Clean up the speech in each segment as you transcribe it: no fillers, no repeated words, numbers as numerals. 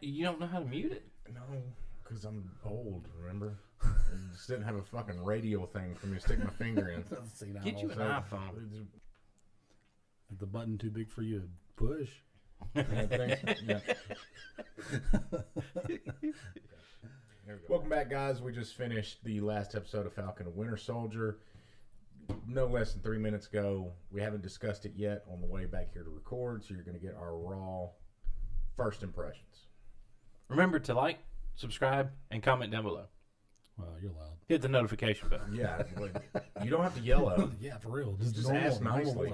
You don't know how to mute it? No, because I'm old, remember? I just didn't have a fucking radio thing for me to stick my finger in. Get you an iPhone. Is the button too big for you to push? Yeah. Welcome back, guys. We just finished the last episode of Falcon and Winter Soldier. No less than 3 minutes ago. We haven't discussed it yet on the way back here to record, so you're going to get our raw first impressions. Remember to like, subscribe, and comment down below. Well, you're loud. Hit the notification button. Yeah, you don't have to yell at them. Yeah, for real. Just ask nicely.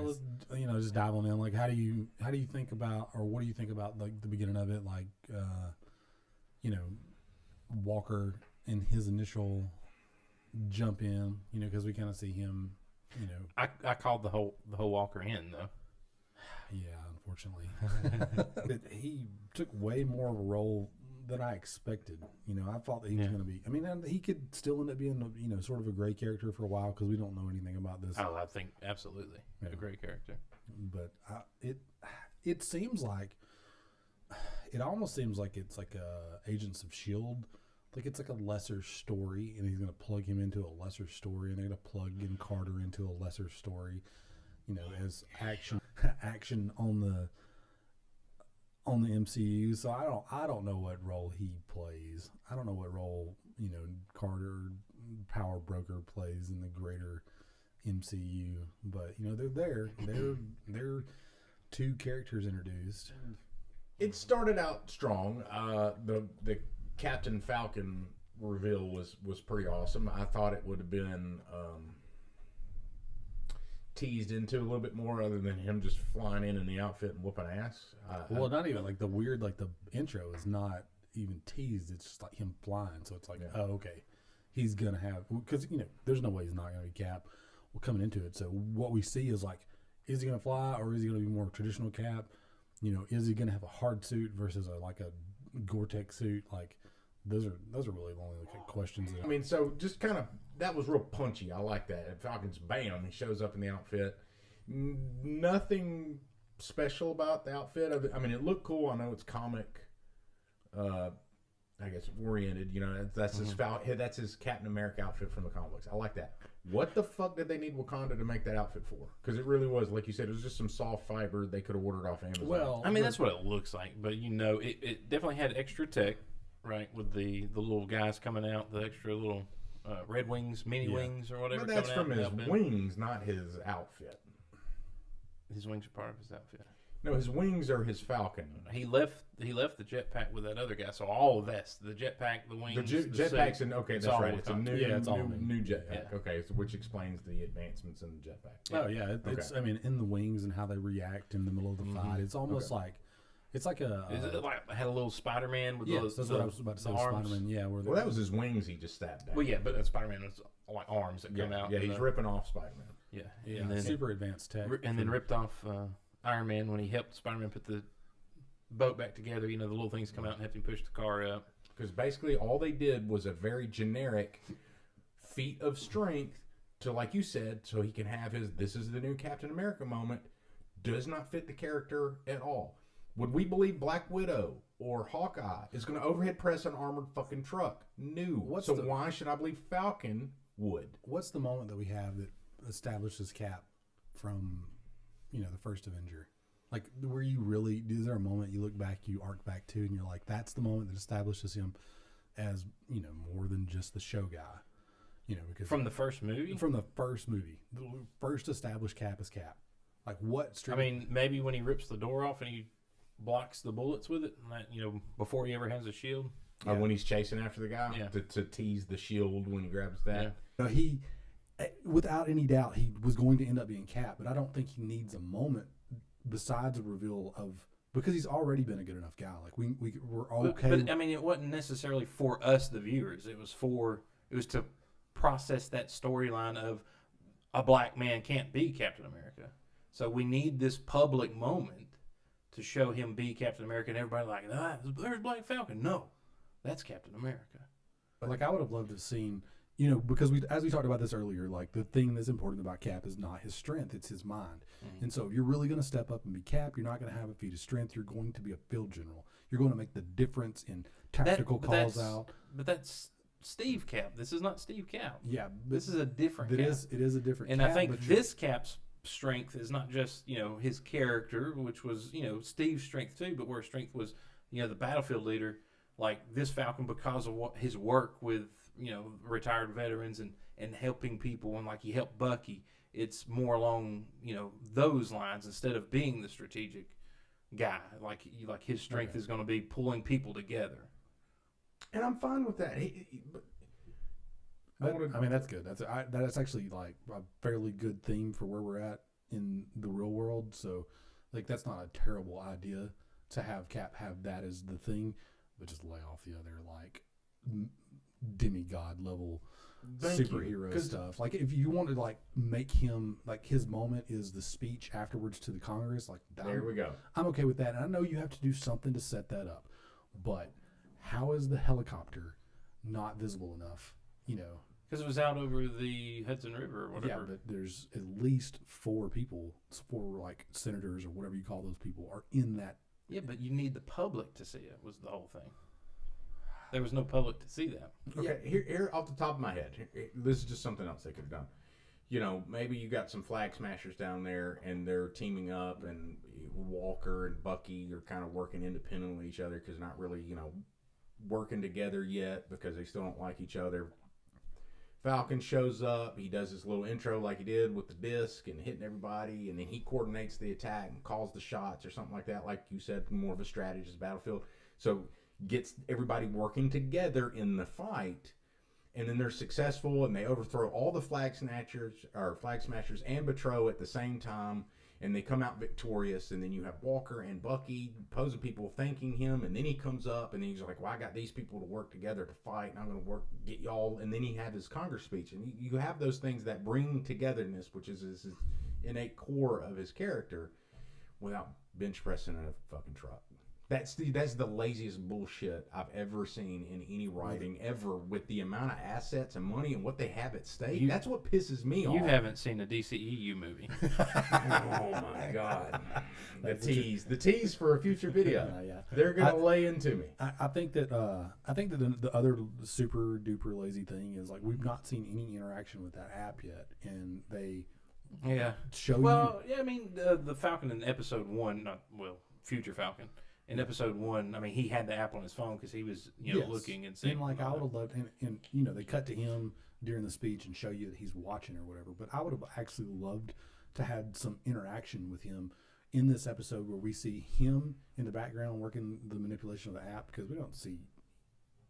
Just dive on in. Like, how do you think about, or what do you think about like the beginning of it? Like, Walker and his initial jump in. Because we kind of see him. I called the whole Walker in though. Yeah, unfortunately, he took way more of a role than I expected. I thought that he was going to be. I mean, he could still end up being, sort of a gray character for a while because we don't know anything about this. Oh, I think absolutely a great character. But it seems like it almost seems like it's like Agents of S.H.I.E.L.D. Like it's like a lesser story, and he's going to plug him into a lesser story, and they're going to plug in Carter into a lesser story. As action on the MCU. So I don't know what role he plays. I don't know what role Carter, Power Broker, plays in the greater MCU. But they're there. They're two characters introduced. It started out strong. The Captain Falcon reveal was pretty awesome. I thought it would have been teased into a little bit more, other than him just flying in the outfit and whooping ass. Not even like the weird, like the intro is not even teased. It's just like him flying. So it's like, oh, okay, he's gonna have, because there's no way he's not gonna be Cap. Well, coming into it, so what we see is like, is he gonna fly or is he gonna be more traditional Cap? Is he gonna have a hard suit versus a Gore-Tex suit? Like, those are really the only questions. I mean, so just kind of, that was real punchy. I like that. And Falcon's bam, he shows up in the outfit. Nothing special about the outfit. I mean, it looked cool. I know it's comic, I guess, oriented. That's his that's his Captain America outfit from the comics. I like that. What the fuck did they need Wakanda to make that outfit for? Because it really was, like you said, it was just some soft fiber they could have ordered off Amazon. Well, I mean, that's what it looks like. But it definitely had extra tech. Right, with the little guys coming out, the extra little red wings, mini wings, or whatever. But that's from his wings, not his outfit. His wings are part of his outfit. No, his wings are his Falcon. He left the jetpack with that other guy, so all of that's the jetpack, the wings, the jetpack's in. Okay, that's right. It's a new jetpack. Yeah. Okay, which explains the advancements in the jetpack. Oh yeah, it's I mean, in the wings and how they react in the middle of the fight, it's almost like. It's like a. Is it like had a little Spider-Man with those? That's what I was about to say. Spider-Man, yeah. Well, that was his wings. He just stabbed down. Well, yeah, but Spider-Man was like arms that come out. Yeah, he's ripping off Spider-Man. Yeah, and then, super advanced tech. And then ripped off Iron Man when he helped Spider-Man put the boat back together. The little things come out and help him push the car up. Because basically all they did was a very generic feat of strength to, like you said, so he can have his "this is the new Captain America" moment. Does not fit the character at all. Would we believe Black Widow or Hawkeye is going to overhead press an armored fucking truck? No. Why should I believe Falcon would? What's the moment that we have that establishes Cap from, the first Avenger? Like, where you really, is there a moment you look back, you arc back to, and you're like, that's the moment that establishes him as, more than just the show guy? Because from the first movie? From the first movie. The first established Cap is Cap. Like, what? I mean, maybe when he rips the door off and he blocks the bullets with it, before he ever has a shield. When he's chasing after the guy to tease the shield when he grabs that. Yeah. He, without any doubt, he was going to end up being Cap, but I don't think he needs a moment besides a reveal of, because he's already been a good enough guy. Like we're okay. But I mean, it wasn't necessarily for us, the viewers. It was to process that storyline of a black man can't be Captain America. So we need this public moment to show him be Captain America, and everybody there's Black Falcon. No, that's Captain America. But I would have loved to have seen you know, because as we talked about this earlier, like the thing that's important about Cap is not his strength, it's his mind. And so if you're really going to step up and be Cap, you're not going to have a feat of strength. You're going to be a field general. You're going to make the difference in tactical calls out. But that's Steve Cap. This is not Steve Cap. Yeah, This is a different Cap. It is a different And Cap. I think this Cap's strength is not just, you know, his character, which was, you know, Steve's strength too, but where strength was, you know, the battlefield leader, like this Falcon, because of what his work with, you know, retired veterans and helping people, and like he helped Bucky, it's more along, you know, those lines instead of being the strategic guy. Like his strength is going to be pulling people together. And I'm fine with that. I mean, that's good. That's actually like a fairly good theme for where we're at in the real world. So, like, that's not a terrible idea to have Cap have that as the thing, but just lay off the other like demigod level superhero stuff. Like, if you want to like make him like his moment is the speech afterwards to the Congress, like there we go. I'm okay with that. And I know you have to do something to set that up, but how is the helicopter not visible enough? You know, because it was out over the Hudson River or whatever. Yeah, but there's at least four like senators or whatever you call those people are in that. Yeah, but you need the public to see it. Was the whole thing. There was no public to see that. Okay, here off the top of my head, this is just something else they could have done. You know, maybe you got some flag smashers down there, and they're teaming up, and Walker and Bucky are kind of working independently of each other because they're not really, you know, working together yet because they still don't like each other. Falcon shows up. He does his little intro like he did with the disc and hitting everybody, and then he coordinates the attack and calls the shots or something like that. Like you said, more of a strategist battlefield. So gets everybody working together in the fight, and then they're successful and they overthrow all the flag smashers and Betrow at the same time, and they come out victorious. And then you have Walker and Bucky opposing people thanking him, and then he comes up and he's like, well, I got these people to work together to fight, and I'm going to get y'all. And then he had his Congress speech, and you have those things that bring togetherness, which is his innate core of his character, without bench pressing in a fucking truck. That's the laziest bullshit I've ever seen in any writing ever, with the amount of assets and money and what they have at stake. That's what pisses me off. You haven't seen a DCEU movie. Oh my god. The tease for a future video. Yeah. They're gonna lay into me. I think that the other super duper lazy thing is like we've not seen any interaction with that app yet, and they show you. Well, yeah, I mean the Falcon in episode 1, future Falcon. In episode 1, I mean, he had the app on his phone because he was, looking and seeing. And like I would have loved, and you know, they cut to him during the speech and show you that he's watching or whatever. But I would have actually loved to have some interaction with him in this episode where we see him in the background working the manipulation of the app, because we don't see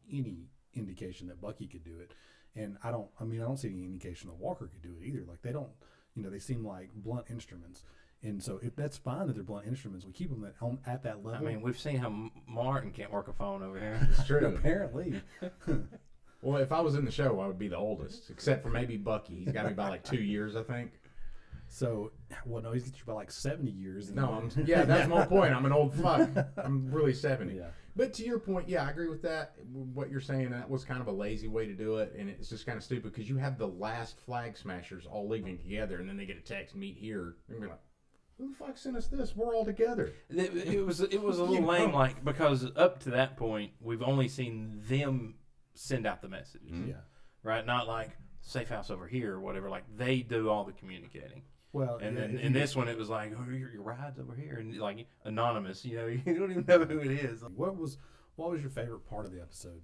any indication that Bucky could do it, and I don't see any indication that Walker could do it either. Like they don't, they seem like blunt instruments. And so, if that's fine that they're blunt instruments, we keep them at that level. I mean, we've seen how Martin can't work a phone over here. It's true. Apparently. Well, if I was in the show, I would be the oldest, except for maybe Bucky. He's got me by like 2 years, I think. So, no, he's got you by like 70 years. No, that's my point. I'm an old fuck. I'm really 70. Yeah. But to your point, I agree with that. What you're saying, that was kind of a lazy way to do it, and it's just kind of stupid because you have the last flag smashers all leaving together, and then they get a text, meet here, and you're like, who the fuck sent us this? We're all together. It was a little lame, like, because up to that point, we've only seen them send out the messages. Mm-hmm. Yeah. Right? Not like, safe house over here or whatever. Like, they do all the communicating. Well, and then in this one, it was like, oh, your ride's over here. And, like, anonymous, you don't even know who it is. What was your favorite part of the episode?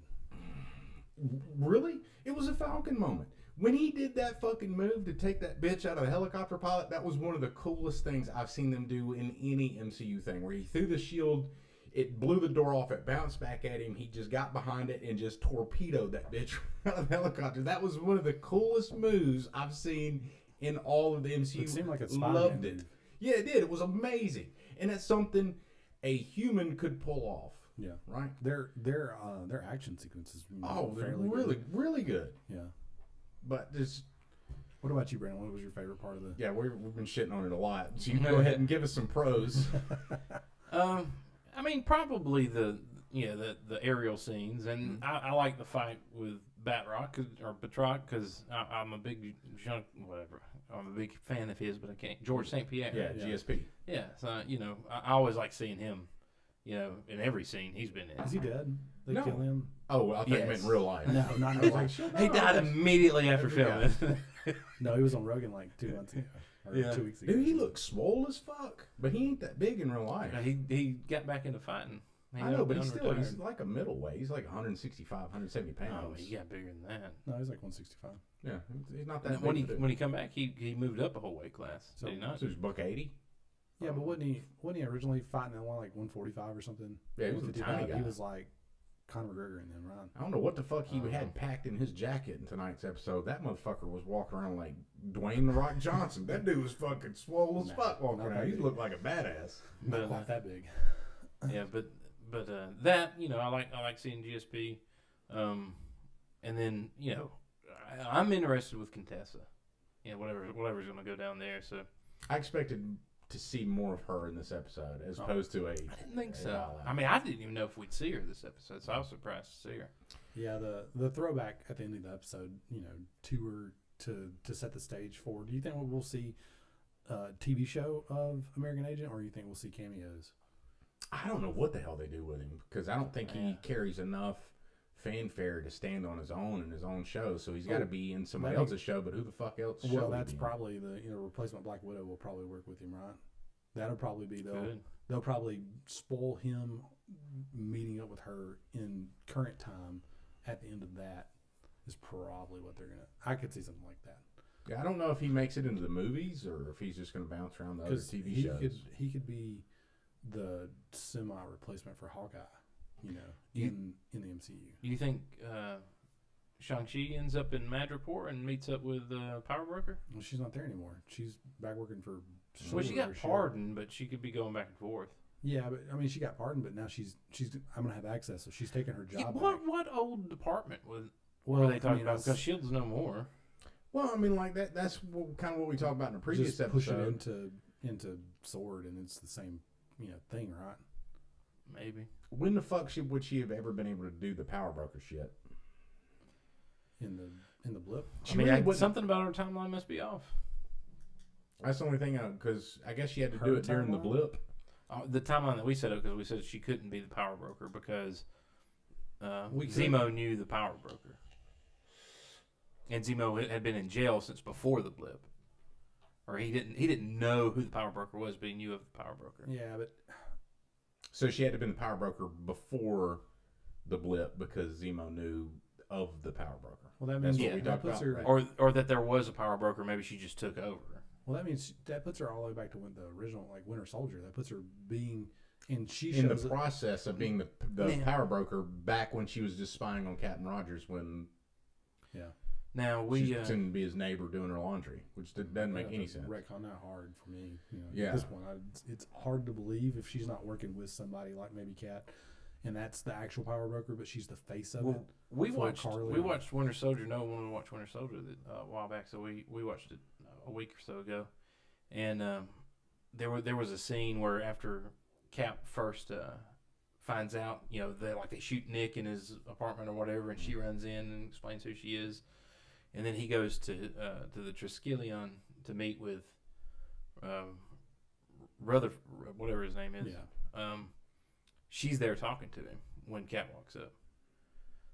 Really? It was a Falcon moment. When he did that fucking move to take that bitch out of the helicopter pilot, that was one of the coolest things I've seen them do in any MCU thing, where he threw the shield, it blew the door off, it bounced back at him, he just got behind it and just torpedoed that bitch out of the helicopter. That was one of the coolest moves I've seen in all of the MCU. It seemed like it loved it. Yeah, it did. It was amazing. And it's something a human could pull off. Yeah. Right? Their action sequences they're really good. Yeah. But just, what about you, Brandon? What was your favorite part of the? Yeah, we've been shitting on it a lot. So you can go ahead and give us some pros. I mean, probably the aerial scenes, and I like the fight with Batroc, because I'm a big whatever. I'm a big fan of his, but I can't. George St. Pierre. Yeah, GSP. Yeah, so I always like seeing him. In every scene he's been in. Is he dead? They No. kill him? Oh, I thought you meant in real life. No, not in I real was like, life. He died immediately after Yeah. filming. No, he was on Rogan like 2 months ago. Or Yeah. 2 weeks ago. Dude, he looks swole as fuck, but he ain't that big in real life. he got back into fighting. He I know, but he's he's like a middleweight. He's like 165, 170 Oh, pounds. he got bigger than that. No, he's like 165. Yeah, he's not that And big. when he come back, he moved up a whole weight class. So- Did he not? So he's $180. Yeah, but wasn't he originally fighting at like 145 or something? Yeah, he was a 155? tiny guy. He was like Conor McGregor in them, right? I don't know what the fuck he Uh-huh. had packed in his jacket in tonight's episode. That motherfucker was walking around like Dwayne The Rock Johnson. That dude was fucking swole as Nah, fuck walking not around. that He big. looked like a badass. Not But, quite that big. Yeah, but that I like seeing GSP, and then I'm interested with Contessa. Whatever's going to go down there. So I expected to see more of her in this episode as opposed to a. I didn't think so. All-Out. I mean, I didn't even know if we'd see her this episode, so I was surprised to see her. Yeah, the throwback at the end of the episode, to her to set the stage for. Do you think we'll see a TV show of American Agent, or you think we'll see cameos? I don't know what the hell they do with him because I don't think he Yeah. carries enough fanfare to stand on his own in his own show. So he's got to be in somebody that else's show. But who the fuck else? show Well, would that's he be in? probably the replacement Black Widow will probably work with him, right? That'll probably be Good. they'll probably spoil him meeting up with her in current time. At the end of that is probably what they're gonna. I could see something like that. Yeah, I don't know if he makes it into the movies or if he's just going to bounce around the other Because TV shows. he could be the semi replacement for Hawkeye, in the MCU. Do you think Shang-Chi ends up in Madripoor and meets up with Power Broker? Well, she's not there anymore. She's back working for. Well, she got Silver or shit. pardoned, but she could be going back and forth. Yeah, but I mean, she got pardoned, but now she's. I'm gonna have access, so she's taking her Yeah, job. what back. what old department were Well, they talking about? that's Because Shield's no more. Well, I mean, like that's kind of what we talked about in the previous just push it episode. into Sword, and it's the same thing, right? Maybe. When the fuck would she have ever been able to do the Power Broker shit? In the blip. She I mean, really wouldn't- something about her timeline must be off. That's the only thing, because I guess she had to Her do it during the timeline? blip. The timeline that we set up, because we said she couldn't be the Power Broker because We could. Zemo knew the Power Broker, and Zemo had been in jail since before the blip, or he didn't know who the Power Broker was, but he knew of the Power Broker. Yeah, but So she had to have been the Power Broker before the blip because Zemo knew of the Power Broker. well, that That's means what we that talked puts about, her. right? Or that there was a Power Broker, maybe she just took over. Well, that means that puts her all the way back to when the original, like Winter Soldier. That puts her being, and she In the shows. process of being the Yeah. Power Broker back when she was just spying on Captain Rogers when Yeah, she Now was we pretending to be his neighbor doing her laundry, which doesn't make any sense. Retcon that hard for me. Yeah. At this point, it's hard to believe if she's not working with somebody like maybe Cat, and that's the actual Power Broker, but she's the face of it. Well, we for watched Carly. we watched Winter Soldier. No one watched Winter Soldier a while back, so we watched it a week or so ago, and there was a scene where after Cap first finds out, they shoot Nick in his apartment or whatever, and she runs in and explains who she is, and then he goes to the Triskelion to meet with Rutherford, whatever his name is. Yeah. She's there talking to him when Cap walks up.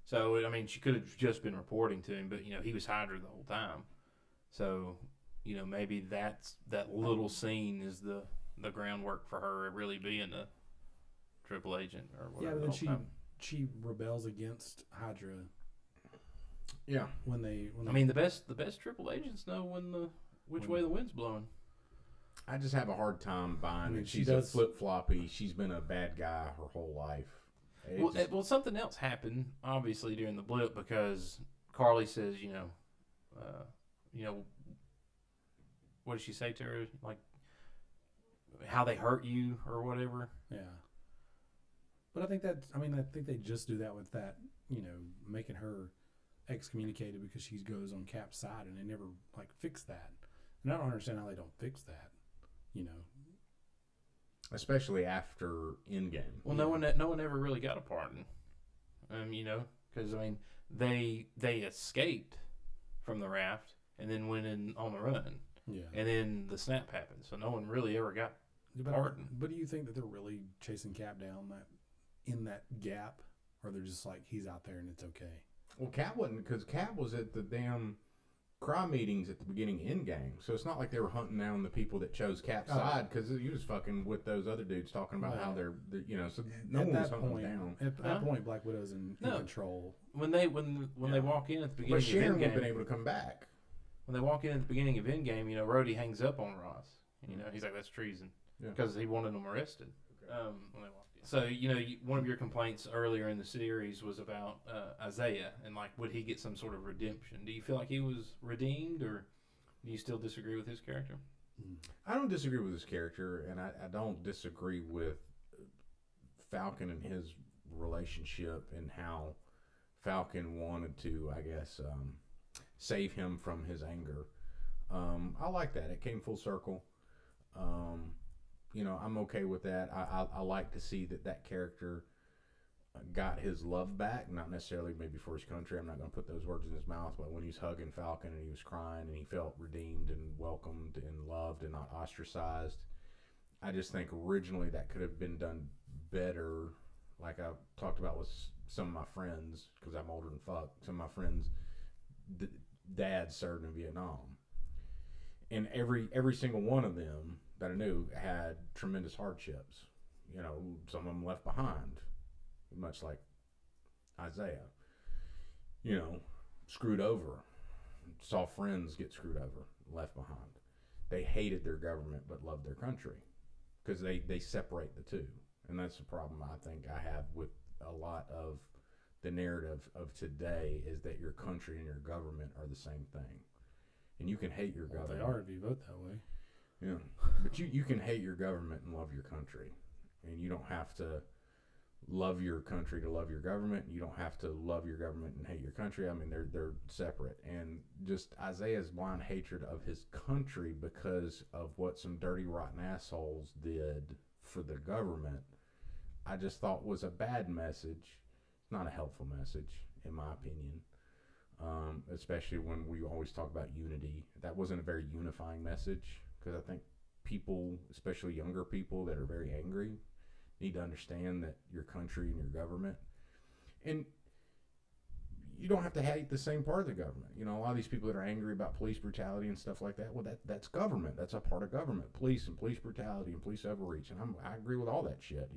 So, I mean, she could have just been reporting to him, but, he was Hydra the whole time. So, maybe that little scene is the groundwork for her really being a triple agent or Yeah, whatever. but the then whole time. she rebels against Hydra Yeah. when they. I mean, the best triple agents know which way the wind's blowing. I just have a hard time buying I mean, that she she's does- a flip-floppy. She's been a bad guy her whole life. It just- Something else happened, obviously, during the blip because Carly says, what did she say to her? Like, how they hurt you or whatever. Yeah. But I think they just do that with that, making her excommunicated because she goes on Cap's side, and they never fix that. And I don't understand how they don't fix that. especially after Endgame. Well, no one ever really got a pardon. Because they escaped from the raft and then went in on the run. Yeah. And then the snap happened, so no one really ever got pardoned. But do you think that they're really chasing Cap down in that gap, or they're just like, he's out there and it's okay? Well, Cap wasn't, because Cap was at the damn crime meetings at the beginning of Endgame, so it's not like they were hunting down the people that chose Cap's side, because he was fucking with those other dudes talking about how they're so no one was hunting them down. At that point, Black Widow's in control. When they walk in at the beginning But Sharon of would have Endgame, been able to come back. when they walk in at the beginning of Endgame, Rhodey hangs up on Ross. He's like, that's treason, because he wanted them arrested. When they walked in. So one of your complaints earlier in the series was about Isaiah and like, would he get some sort of redemption? Do you feel like he was redeemed, or do you still disagree with his character? I don't disagree with his character, and I don't disagree with Falcon and his relationship and how Falcon wanted to, I guess, save him from his anger. I like that. It came full circle. I'm okay with that. I like to see that character got his love back, not necessarily maybe for his country. I'm not going to put those words in his mouth, but when he's hugging Falcon and he was crying and he felt redeemed and welcomed and loved and not ostracized, I just think originally that could have been done better. Like I talked about with some of my friends, because I'm older than fuck, some of my friends' dads served in Vietnam. And every single one of them that I knew had tremendous hardships. Some of them left behind, much like Isaiah. Screwed over. Saw friends get screwed over, left behind. They hated their government but loved their country, because they separate the two. And that's the problem I think I have with a lot of the narrative of today, is that your country and your government are the same thing. And you can hate your government. They are if you vote that way. Yeah. But you can hate your government and love your country. And you don't have to love your country to love your government. You don't have to love your government and hate your country. I mean, they're separate. And just Isaiah's blind hatred of his country because of what some dirty, rotten assholes did for the government, I just thought was a bad message. It's not a helpful message, in my opinion. Especially when we always talk about unity. That wasn't a very unifying message, because I think people, especially younger people that are very angry, need to understand that your country and your government, and you don't have to hate the same part of the government. A lot of these people that are angry about police brutality and stuff like that, well, that's government. That's a part of government. Police and police brutality and police overreach. And I agree with all that shit.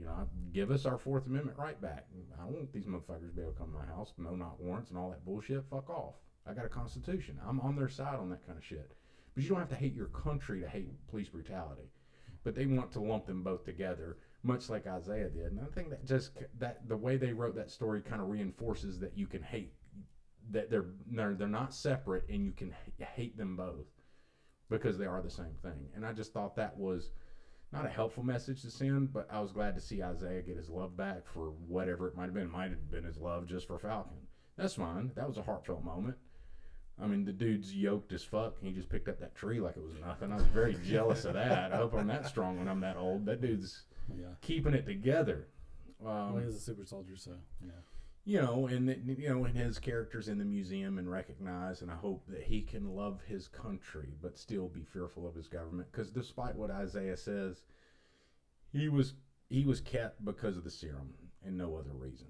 Give us our Fourth Amendment right back. I don't want these motherfuckers to be able to come to my house, no knock warrants and all that bullshit. Fuck off. I got a constitution. I'm on their side on that kind of shit. But you don't have to hate your country to hate police brutality. But they want to lump them both together, much like Isaiah did. And I think that the way they wrote that story kind of reinforces that you can hate, that they're not separate, and you can hate them both because they are the same thing. And I just thought that was not a helpful message to send, but I was glad to see Isaiah get his love back for whatever it might have been. It might have been his love just for Falcon. That's fine. That was a heartfelt moment. I mean, the dude's yoked as fuck. He just picked up that tree like it was nothing. I was very jealous of that. I hope I'm that strong when I'm that old. That dude's keeping it together. Well, he's a super soldier, so yeah. And his character's in the museum and recognized, and I hope that he can love his country but still be fearful of his government. Because despite what Isaiah says, he was kept because of the serum and no other reason.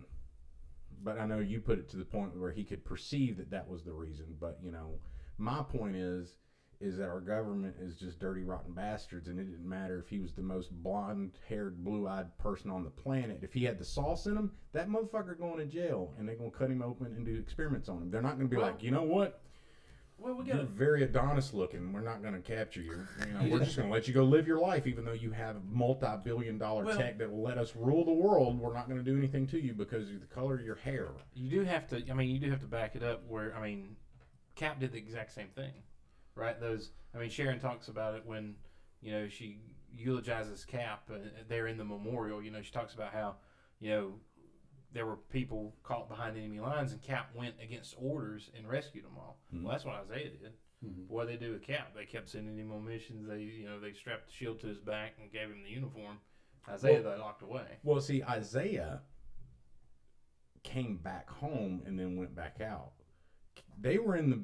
But I know you put it to the point where he could perceive that was the reason. But my point is that our government is just dirty, rotten bastards, and it didn't matter if he was the most blonde-haired, blue-eyed person on the planet. If he had the sauce in him, that motherfucker going to jail, and they're going to cut him open and do experiments on him. They're not going to be like, you know what? Well, You're very Adonis-looking. We're not going to capture you. We're just going to let you go live your life, even though you have multi-billion-dollar tech that will let us rule the world. We're not going to do anything to you because of the color of your hair. You do have to back it up. Cap did the exact same thing. Right, Sharon talks about it when, she eulogizes Cap. There in the memorial, she talks about how, there were people caught behind enemy lines, and Cap went against orders and rescued them all. Mm-hmm. Well, that's what Isaiah did. Mm-hmm. What did they do with Cap? They kept sending him on missions. They strapped the shield to his back and gave him the uniform. Isaiah, they locked away. Well, see, Isaiah came back home and then went back out. They were in the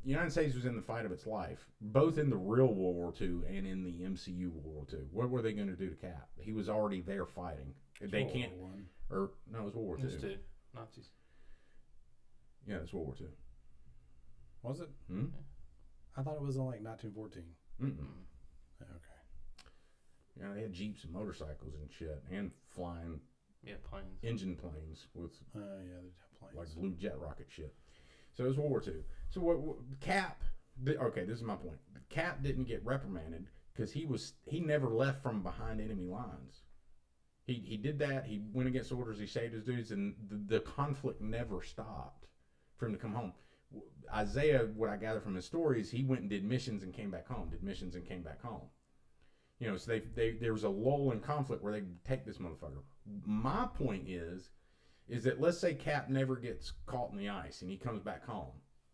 United States was in the fight of its life, both in the real World War II and in the MCU World War II. What were they going to do to Cap? He was already there fighting. They World can't. War One. Or no, it was World War Those II. two Nazis. Yeah, it was World War II. Was it? Hmm? I thought it was in like 1914. Mm-mm. Okay. Yeah, they had jeeps and motorcycles and shit, and flying Yeah, planes. engine planes with Yeah, they have planes. like blue jet rocket shit. So it was World War II. So what Cap? Okay, this is my point. Cap didn't get reprimanded because he never left from behind enemy lines. He did that. He went against orders. He saved his dudes, and the conflict never stopped for him to come home. Isaiah, what I gather from his stories, he went and did missions and came back home. Did missions and came back home. You know, so there was a lull in conflict where they take this motherfucker. My point is that let's say Cap never gets caught in the ice and he comes back home.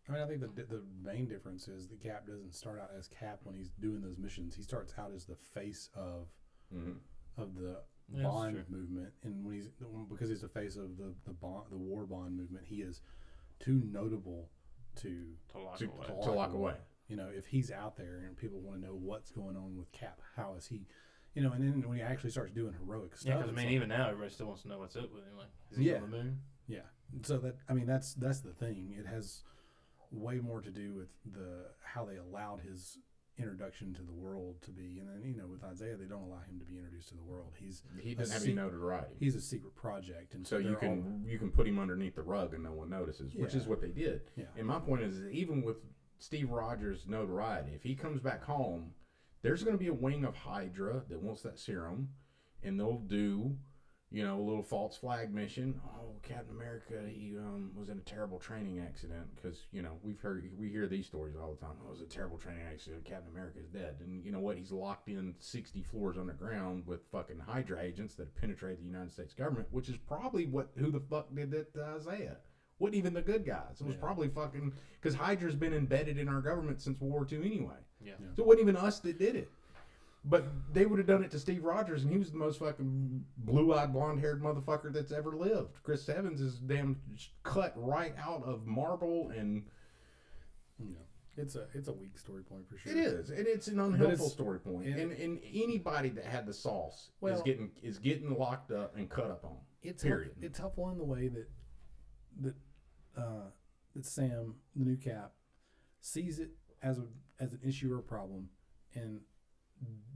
I mean, I think the main difference is the Cap doesn't start out as Cap when he's doing those missions. He starts out as the face of the bond movement, and because he's the face of the war bond movement, he is too notable to lock away. You know, if he's out there and people want to know what's going on with Cap, how is he? You know, and then when he actually starts doing heroic stuff, Yeah, because I mean, even now everybody still wants to know what's up with him. Like, is he on the moon? Yeah. So that's the thing. It has way more to do with how they allowed his introduction to the world to be, and then with Isaiah, they don't allow him to be introduced to the world. He doesn't have any notoriety. He's a secret project, and so you can put him underneath the rug and no one notices, which is what they did. Yeah. And my point is that even with Steve Rogers' notoriety, if he comes back home, there's going to be a wing of Hydra that wants that serum, and they'll do, a little false flag mission. Oh, Captain America, he was in a terrible training accident because we hear these stories all the time. Oh, it was a terrible training accident. Captain America is dead, and you know what? He's locked in 60 floors underground with fucking Hydra agents that have penetrated the United States government, which is probably who the fuck did that to Isaiah. Wasn't even the good guys. It was probably fucking because Hydra's been embedded in our government since World War II anyway. Yeah. So it wasn't even us that did it. But they would have done it to Steve Rogers, and he was the most fucking blue-eyed, blonde-haired motherfucker that's ever lived. Chris Evans is damn cut right out of marble, and it's a weak story point for sure. it is, and it's an unhelpful story point. And anybody that had the sauce is getting locked up and cut up on. Period. It's helpful in the way that Sam, the new Cap, sees it as an issue or a problem, and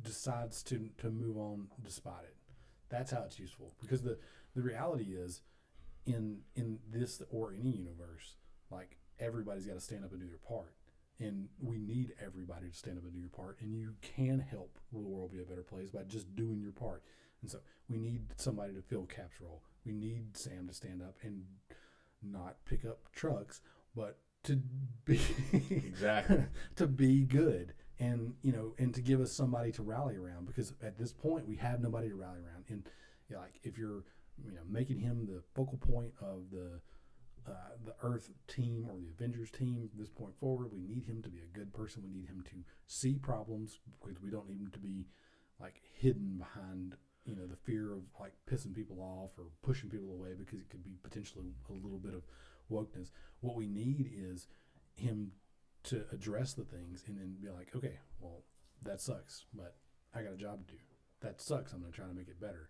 decides to move on despite it. That's how it's useful, because the reality is in this or any universe, like, everybody's got to stand up and do their part, and we need everybody to stand up and do your part, and you can help the world be a better place by just doing your part. And so we need somebody to fill Cap's role. We need Sam to stand up and not pick up trucks, but to be exactly to be good, and and to give us somebody to rally around, because at this point we have nobody to rally around. And like, if you're making him the focal point of the Earth team or the Avengers team from this point forward, we need him to be a good person. We need him to see problems, because we don't need him to be like hidden behind the fear of like pissing people off or pushing people away, because it could be potentially a little bit of wokeness. What we need is him to address the things and then be like, okay, well, that sucks, but I got a job to do. That sucks. I'm going to try to make it better.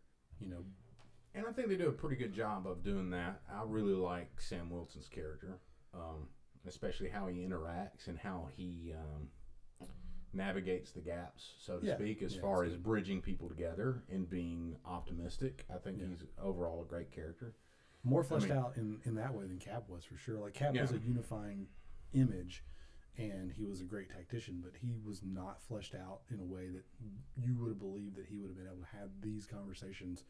And I think they do a pretty good job of doing that. I really like Sam Wilson's character, especially how he interacts and how he navigates the gaps, so to speak, as far as bridging people together and being optimistic. I think he's overall a great character. More fleshed out in that way than Cap was, for sure. Like, Cap was a unifying image, and he was a great tactician, but he was not fleshed out in a way that you would have believed that he would have been able to have these conversations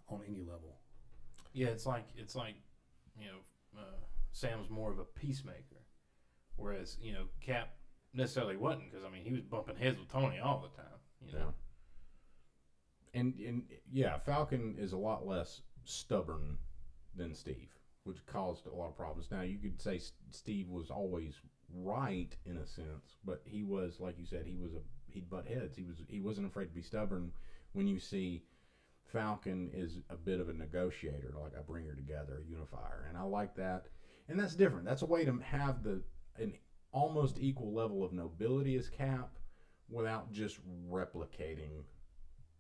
on any level. Yeah, it's like Sam's more of a peacemaker, whereas Cap necessarily wasn't, because he was bumping heads with Tony all the time. And Falcon is a lot less stubborn than Steve, which caused a lot of problems. Now, you could say Steve was always right in a sense, but he was, like you said, he'd butt heads. He wasn't afraid to be stubborn when you see Falcon is a bit of a negotiator, like a bringer together, a unifier, and I like that. And that's different. That's a way to have an almost equal level of nobility as Cap, without just replicating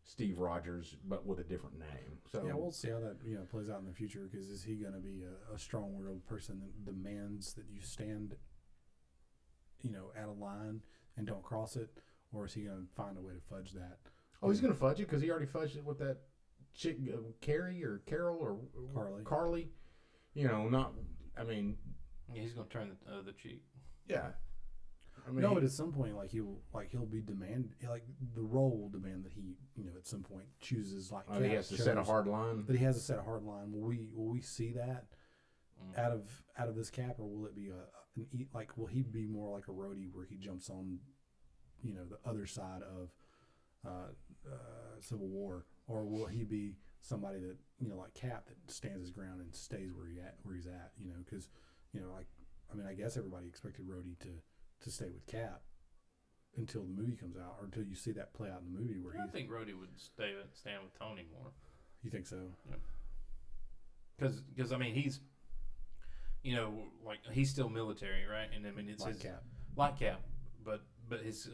Steve Rogers, but with a different name. So yeah, we'll see how that plays out in the future. Because is he going to be a strong-willed person that demands that you stand, at a line and don't cross it, or is he going to find a way to fudge that? Oh, he's going to fudge it because he already fudged it with that chick, Carrie or Carol or Carly. Not. I mean, Yeah, he's going to turn the other cheek. yeah. I mean, no, but at some point, he'll be the role will demand that he, at some point chooses he has to set a hard line. That he has to set a hard line. Will we see that out of this Cap, or will it be will he be more like a Rhodey where he jumps on, the other side of Civil War, or will he be somebody that like Cap that stands his ground and stays where he's at? Because I guess everybody expected Rhodey to stay with Cap until the movie comes out, or until you see that play out in the movie where I think Rhodey would stand with Tony more. You think so? Yeah. Because I mean he's, he's still military, right? And I mean it's like his Cap, like Cap, but his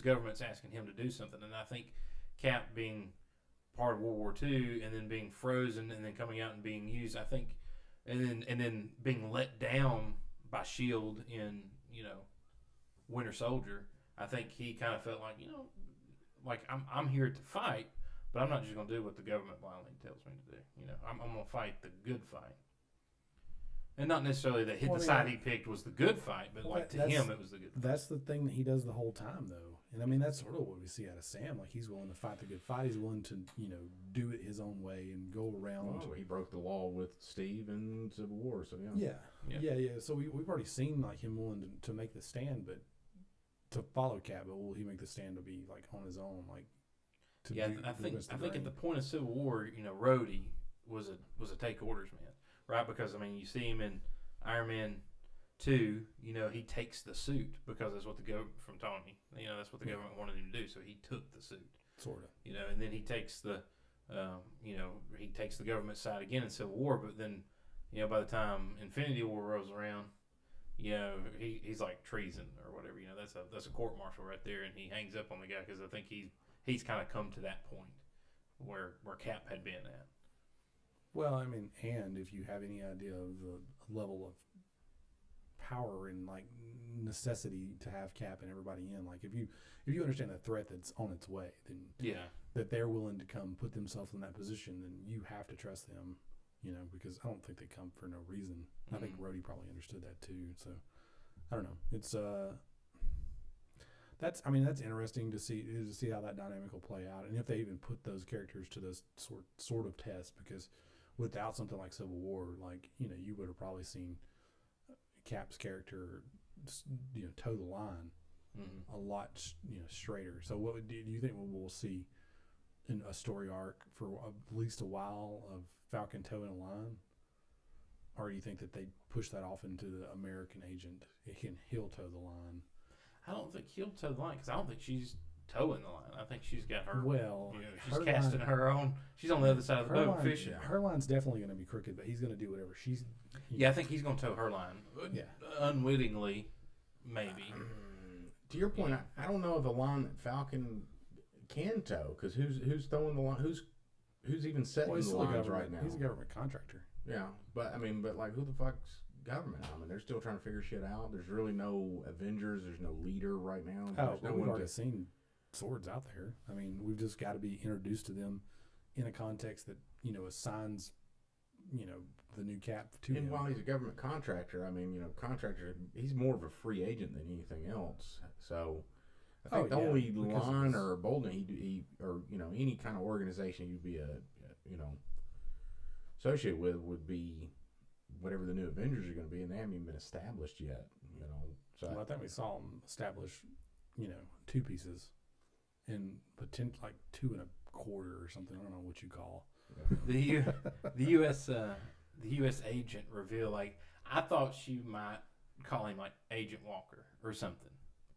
government's asking him to do something, and I think Cap being part of World War II and then being frozen and then coming out and being used, I think, and then being let down by S.H.I.E.L.D. in, Winter Soldier, I think he kind of felt like, I'm here to fight, but I'm not just going to do what the government blindly tells me to do. I'm going to fight the good fight. And not necessarily that the side he picked was the good fight, but to him it was the good fight. That's the thing that he does the whole time, though. And I mean, that's sort of what we see out of Sam. Like, he's willing to fight the good fight. He's willing to, do it his own way and go around. Well, he broke the law with Steve in Civil War, so yeah. Yeah. So we've already seen like him willing to make the stand, but to follow Cap. But will he make the stand to be like on his own, like? I think at the point of Civil War, Rhodey was a take orders man, right? Because I mean, you see him in Iron Man 2, he takes the suit because that's what the government from Tony, that's what the government wanted him to do. So he took the suit, sort of, and then he takes the, he takes the government side again in Civil War. But then, by the time Infinity War rolls around, he's like treason or whatever. That's a court martial right there, and he hangs up on the guy because I think he's kind of come to that point where Cap had been at. Well, I mean, and if you have any idea of the level of power and like necessity to have Cap and everybody in, like if you understand the threat that's on its way, then that they're willing to come put themselves in that position, then you have to trust them, because I don't think they come for no reason. Mm-hmm. I think Rhodey probably understood that too. So I don't know. It's that's interesting to see how that dynamic will play out, and if they even put those characters to this sort of test, because without something like Civil War, like you would have probably seen Cap's character, toe the line a lot, straighter. So, what do you think we'll see in a story arc for at least a while of Falcon toeing a line, or do you think that they push that off into the American agent? He'll toe the line. I don't think he'll toe the line because I don't think she's toeing the line. I think she's got her. Well, she's casting her own. She's on the other side of the boat fishing. Her line's definitely going to be crooked, but he's going to do whatever she's. Yeah, I think he's going to toe her line. Yeah, unwittingly, maybe. To your point, I don't know if a line that Falcon can tow, because who's throwing the line? Who's even setting the lines right now? He's a government contractor. Yeah, but like, who the fuck's government? I mean, they're still trying to figure shit out. There's really no Avengers. There's no leader right now. We've already seen swords out there. I mean, we've just got to be introduced to them in a context that assigns the new Cap to him. And while he's a government contractor, I mean, contractor, he's more of a free agent than anything else. So I think the only line or boldness he or any kind of organization you'd be associated with would be whatever the new Avengers are going to be, and they haven't even been established yet. So I think we saw them establish, two pieces, and potential like 2 1/4 or something. I don't know what you call the U.S. agent reveal. Like, I thought she might call him like Agent Walker or something.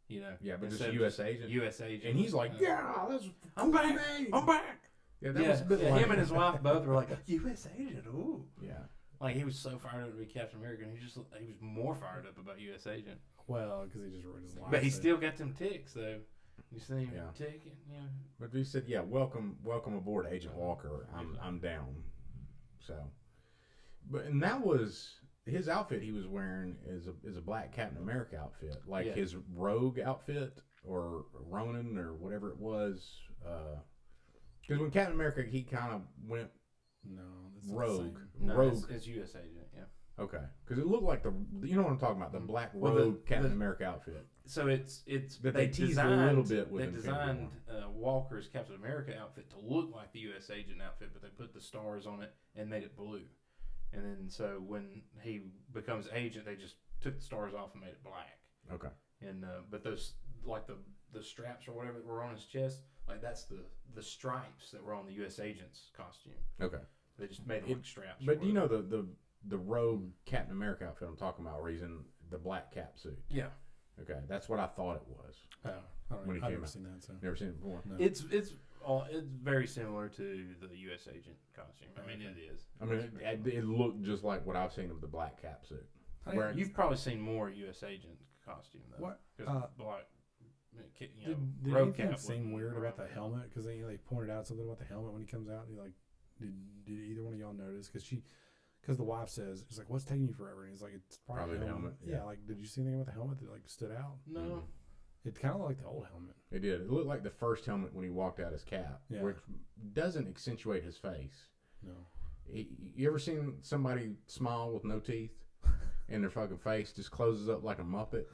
Yeah, but just U.S. agent. U.S. agent, and he's like, "Yeah, that's I'm back. I'm back." Yeah, that was a bit him lame. and his wife both were like, U.S. agent, ooh. Yeah. Like, he was so fired up to be Captain America, and he was more fired up about U.S. agent. Well, because he just wrote his line. But he still got them ticks, though. You see him ticking, But he said, "Yeah, welcome aboard, Agent Walker. I'm down." So, and that was his outfit. He was wearing is a black Captain America outfit, like his Rogue outfit or Ronin or whatever it was. Because when Captain America, he kind of went rogue. No, Rogue. it's U.S. agent, yeah. Okay, because it looked like you know what I'm talking about, the black Rogue Captain America outfit. So it's that they teased a little bit with. They designed Walker's Captain America outfit to look like the U.S. agent outfit, but they put the stars on it and made it blue. And then so when he becomes agent, they just took the stars off and made it black. Okay. And but those like the straps or whatever that were on his chest, like that's the stripes that were on the U.S. agent's costume. Okay. They just made them like straps. But do you know the Rogue Captain America outfit I'm talking about, where he's in the black cap suit? Yeah. Okay, that's what I thought it was. I've never seen that. So. Never seen it before. No. It's very similar to the U.S. agent costume. I mean, it is. I mean, it looked just like what I've seen of the black cap suit. Where you've probably seen more U.S. agent costume though. What? Black. Did road anything cap seem weird about the around. helmet? Because they pointed out something about the helmet when he comes out. He did either one of y'all notice? Because the wife says, it's like, what's taking you forever? And he's like, it's probably the helmet. Yeah. Like, did you see anything about the helmet that stood out? No. Mm-hmm. It kind of looked like the old helmet. It did. It looked like the first helmet when he walked out his cap, which doesn't accentuate his face. No. You ever seen somebody smile with no teeth, and their fucking face just closes up like a Muppet?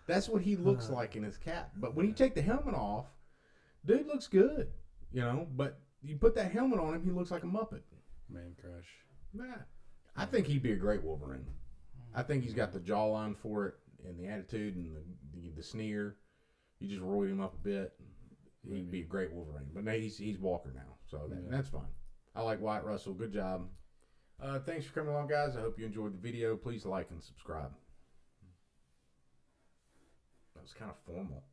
That's what he looks like in his cap. But when you take the helmet off, dude looks good, But you put that helmet on him, he looks like a Muppet. Man crush. Nah. I think he'd be a great Wolverine. I think he's got the jawline for it, and the attitude, and the sneer. You just roid him up a bit, he'd be a great Wolverine. But he's Walker now, so that's fine. I like Wyatt Russell. Good job. Thanks for coming along, guys. I hope you enjoyed the video. Please like and subscribe. That was kind of formal.